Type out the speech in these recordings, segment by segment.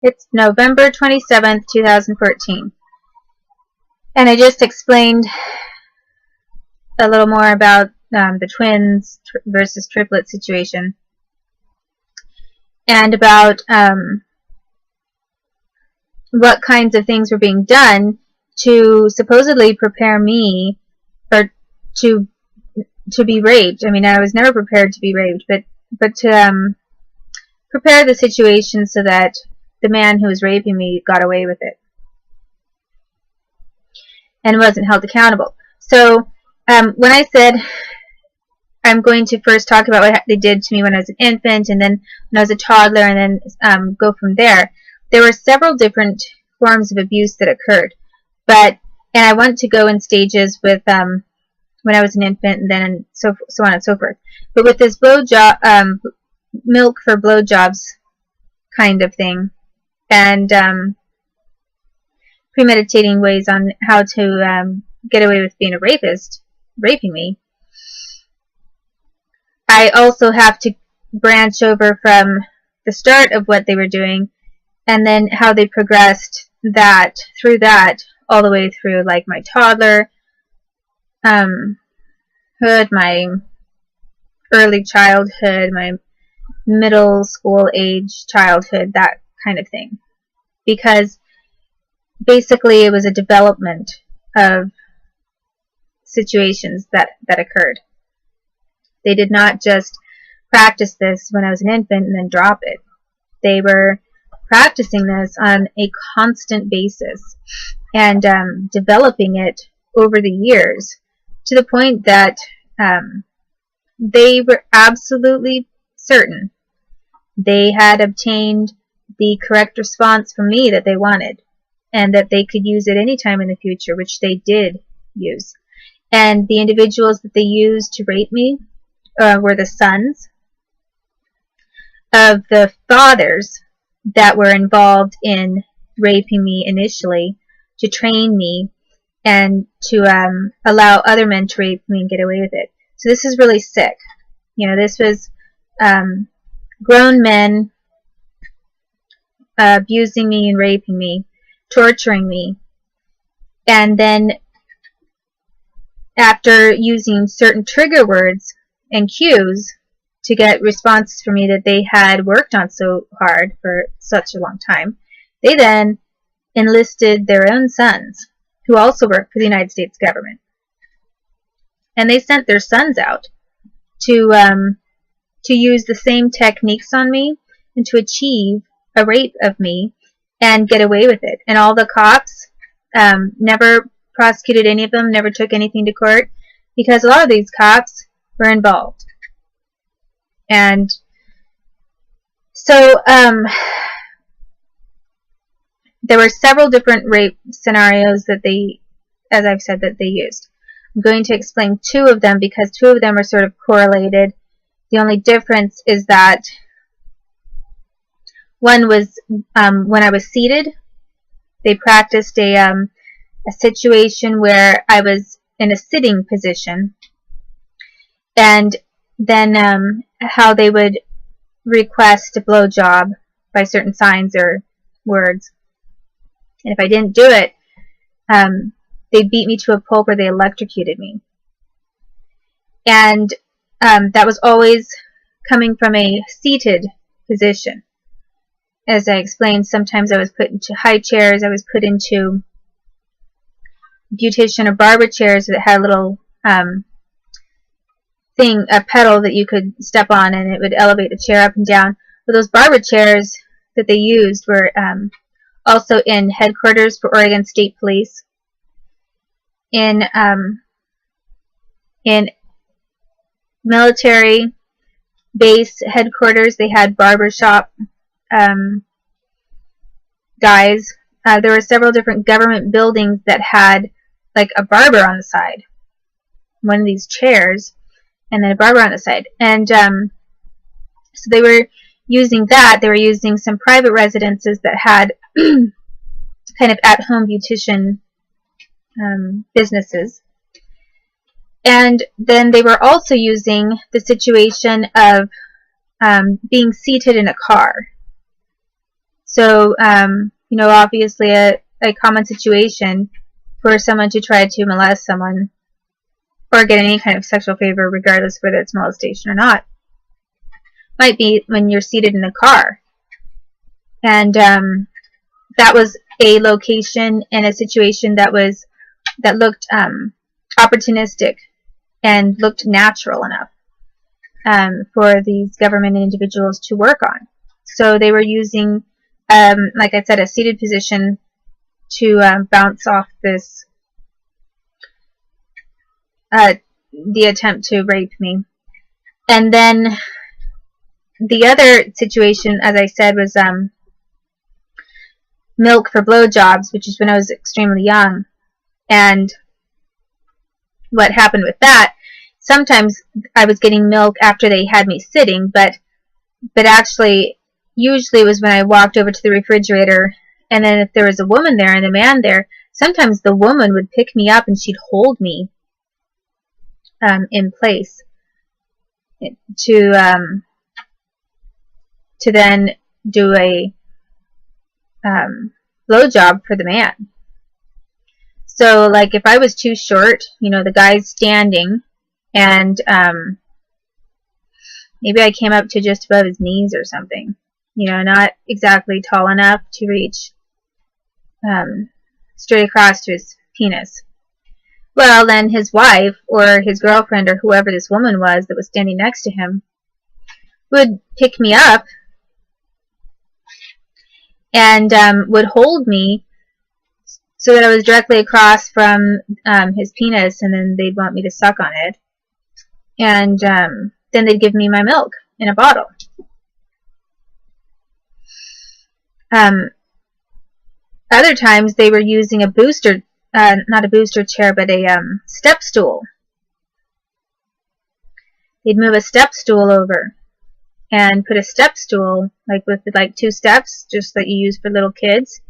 It's November 27th, 2014. And I just explained a little more about the twins versus triplet situation, and about what kinds of things were being done to supposedly prepare me or to be raped. I mean, I was never prepared to be raped, but to prepare the situation so that the man who was raping me got away with it and wasn't held accountable. So when I said I'm going to first talk about what they did to me when I was an infant, and then when I was a toddler, and then go from there, there were several different forms of abuse that occurred. And I want to go in stages with when I was an infant, and then so on and so forth. But with this blowjob, milk for blowjobs kind of thing, and premeditating ways on how to get away with being a rapist, raping me, I also have to branch over from the start of what they were doing, and then how they progressed through that all the way through, like, my toddler hood, my early childhood, my middle school age childhood, that kind of thing. Because basically it was a development of situations that occurred. They did not just practice this when I was an infant and then drop it. They were practicing this on a constant basis and developing it over the years, to the point that they were absolutely certain they had obtained the correct response from me that they wanted, and that they could use it any time in the future, which they did use. And the individuals that they used to rape me were the sons of the fathers that were involved in raping me initially, to train me and to allow other men to rape me and get away with it. So this is really sick. You know, this was grown men abusing me and raping me, torturing me, and then after using certain trigger words and cues to get responses from me that they had worked on so hard for such a long time, they then enlisted their own sons, who also worked for the United States government. And they sent their sons out to use the same techniques on me and to achieve a rape of me and get away with it. And all the cops never prosecuted any of them, never took anything to court, because a lot of these cops were involved. And so there were several different rape scenarios that they, as I've said, that they used. I'm going to explain two of them because two of them are sort of correlated. The only difference is that one was when I was seated. They practiced a situation where I was in a sitting position, and then how they would request a blowjob by certain signs or words. And if I didn't do it, they beat me to a pulp or they electrocuted me. And that was always coming from a seated position. As I explained, sometimes I was put into high chairs. I was put into beautician or barber chairs that had a little thing, a pedal that you could step on, and it would elevate the chair up and down. But those barber chairs that they used were also in headquarters for Oregon State Police, in military base headquarters. They had barbershop guys. There were several different government buildings that had like a barber on the side, one of these chairs, and then a barber on the side. And so they were using that. They were using some private residences that had kind of at-home beautician businesses. And then they were also using the situation of being seated in a car. So, you know, obviously a common situation for someone to try to molest someone or get any kind of sexual favor, regardless of whether it's molestation or not, might be when you're seated in a car. And that was a location and a situation that looked opportunistic and looked natural enough for these government individuals to work on. So they were using, like I said, a seated position to bounce off this, the attempt to rape me. And then the other situation, as I said, was milk for blowjobs, which is when I was extremely young. And what happened with that, sometimes I was getting milk after they had me sitting, but actually, usually it was when I walked over to the refrigerator, and then if there was a woman there and a man there, sometimes the woman would pick me up and she'd hold me in place to then do a blowjob for the man. So, like, if I was too short, you know, the guy's standing, and maybe I came up to just above his knees or something, you know, not exactly tall enough to reach straight across to his penis. Well, then his wife or his girlfriend or whoever this woman was that was standing next to him would pick me up and would hold me so that I was directly across from his penis, and then they'd want me to suck on it. And then they'd give me my milk in a bottle. Other times they were using a booster, not a booster chair, but a step stool. They'd move a step stool over and put a step stool, like with like 2 steps, just like you use for little kids.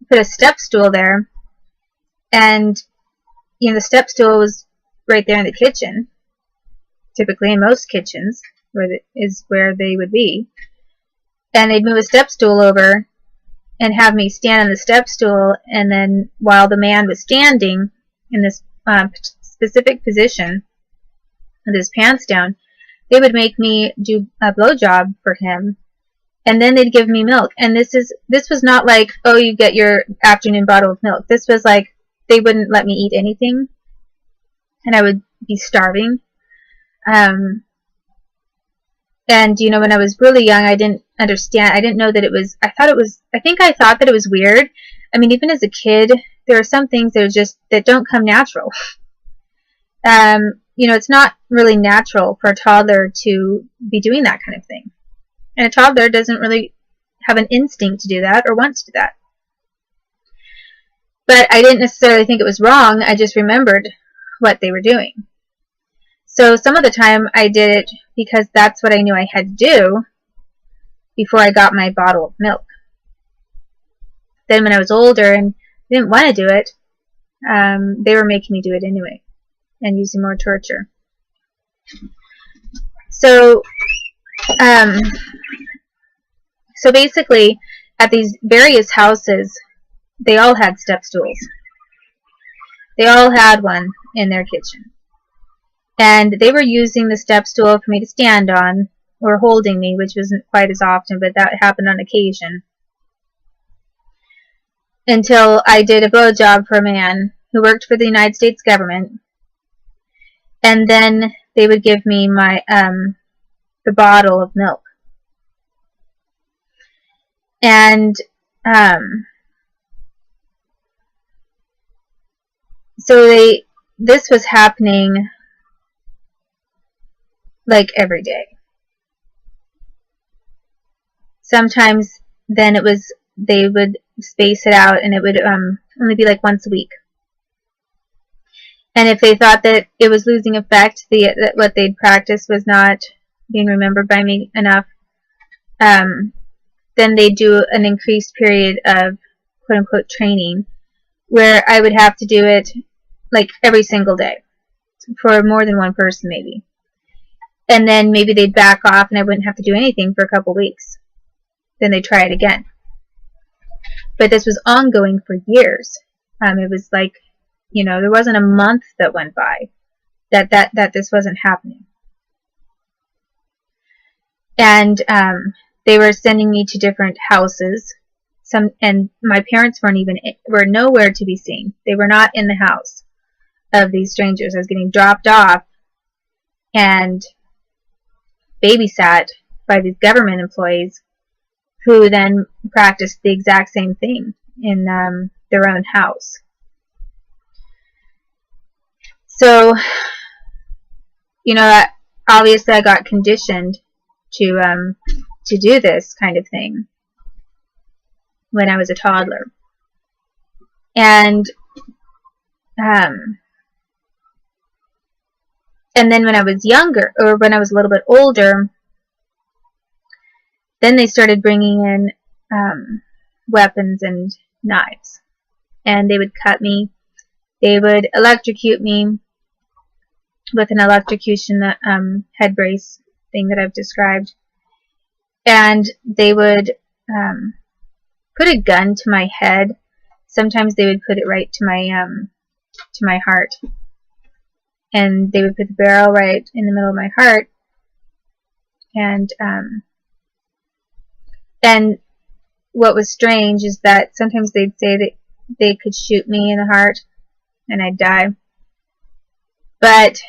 Put a step stool there, and you know, the step stool was right there in the kitchen. Typically, in most kitchens, is where they would be. And they'd move a step stool over and have me stand on the step stool, and then while the man was standing in this specific position with his pants down, they would make me do a blowjob for him, and then they'd give me milk. And this was not like, oh, you get your afternoon bottle of milk. This was like they wouldn't let me eat anything, and I would be starving. And you know, when I was really young, I didn't understand. I didn't know that it was. I think I thought that it was weird. I mean, even as a kid, there are some things that don't come natural. You know, it's not really natural for a toddler to be doing that kind of thing. And a toddler doesn't really have an instinct to do that or want to do that. But I didn't necessarily think it was wrong. I just remembered what they were doing. So some of the time I did it because that's what I knew I had to do before I got my bottle of milk. Then when I was older and didn't want to do it, they were making me do it anyway and using more torture. So basically, at these various houses, they all had step stools. They all had one in their kitchen. And they were using the step stool for me to stand on, or holding me, which wasn't quite as often, but that happened on occasion. Until I did a blowjob for a man who worked for the United States government. And then they would give me my the bottle of milk. And so this was happening like every day. Sometimes then they would space it out, and it would only be like once a week. And if they thought that it was losing effect, that what they'd practiced was not being remembered by me enough, then they'd do an increased period of quote-unquote training, where I would have to do it like every single day for more than one person maybe. And then maybe they'd back off and I wouldn't have to do anything for a couple weeks. Then they'd try it again. But this was ongoing for years. It was like, you know, there wasn't a month that went by that this wasn't happening. And they were sending me to different houses. And my parents were nowhere to be seen. They were not in the house of these strangers. I was getting dropped off and babysat by these government employees who then practiced the exact same thing in their own house. So, you know, obviously I got conditioned to do this kind of thing when I was a toddler. And then when I was younger, or when I was a little bit older, then they started bringing in weapons and knives. And they would cut me. They would electrocute me with an electrocution head brace thing that I've described. And they would put a gun to my head. Sometimes they would put it right to my heart. And they would put the barrel right in the middle of my heart. And what was strange is that sometimes they'd say that they could shoot me in the heart and I'd die. But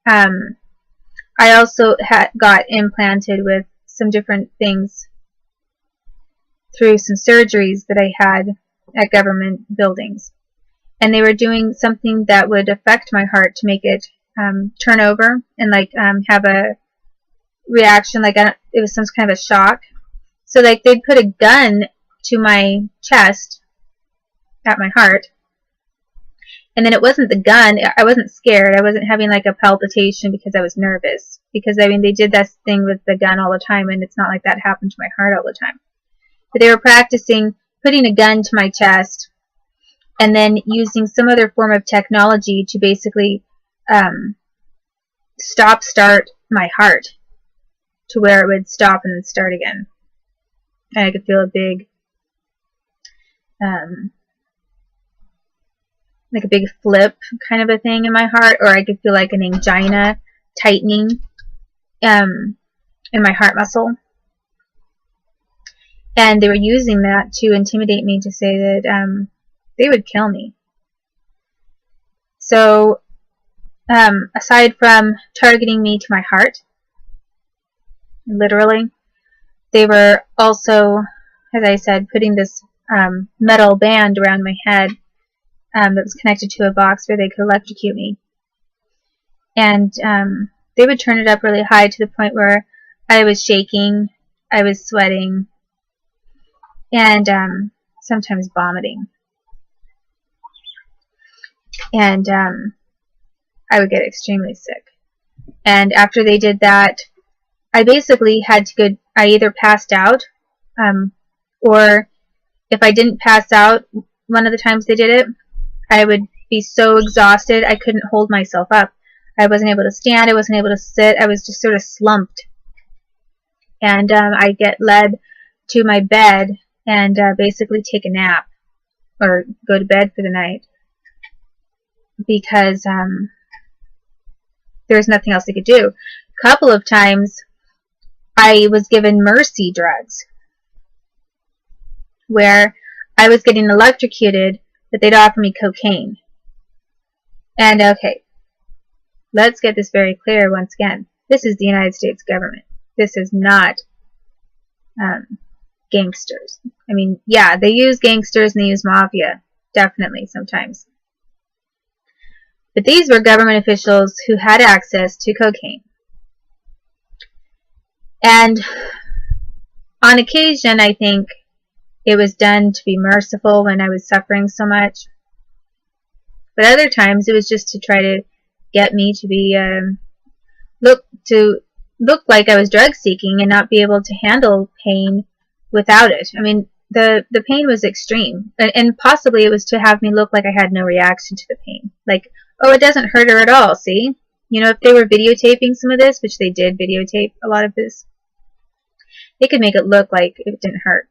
I also got implanted with some different things through some surgeries that I had at government buildings. And they were doing something that would affect my heart to make it turn over and like have a reaction, like it was some kind of a shock. So like they'd put a gun to my chest at my heart, and then it wasn't the gun. I wasn't scared. I wasn't having like a palpitation because I was nervous. Because I mean they did this thing with the gun all the time, and it's not like that happened to my heart all the time. But they were practicing putting a gun to my chest and then using some other form of technology to basically start my heart to where it would stop and then start again. And I could feel a big, like a big flip kind of a thing in my heart, or I could feel like an angina tightening in my heart muscle. And they were using that to intimidate me, to say that they would kill me. So, aside from targeting me to my heart, literally, they were also, as I said, putting this metal band around my head that was connected to a box where they could electrocute me. And they would turn it up really high to the point where I was shaking, I was sweating, and sometimes vomiting. And I would get extremely sick. And after they did that, I basically had to go, I either passed out, or if I didn't pass out one of the times they did it, I would be so exhausted I couldn't hold myself up. I wasn't able to stand, I wasn't able to sit, I was just sort of slumped. And I'd get led to my bed and basically take a nap or go to bed for the night, because there was nothing else I could do. A couple of times I was given mercy drugs where I was getting electrocuted, but they'd offer me cocaine. And okay, let's get this very clear once again. This is the United States government. This is not gangsters. I mean, yeah, they use gangsters and they use mafia, definitely, sometimes. But these were government officials who had access to cocaine. And on occasion, I think it was done to be merciful when I was suffering so much. But other times, it was just to try to get me to be look like I was drug seeking and not be able to handle pain without it. I mean, the pain was extreme, and possibly it was to have me look like I had no reaction to the pain. Like, oh, it doesn't hurt her at all, see? You know, if they were videotaping some of this, which they did videotape a lot of this, they could make it look like it didn't hurt.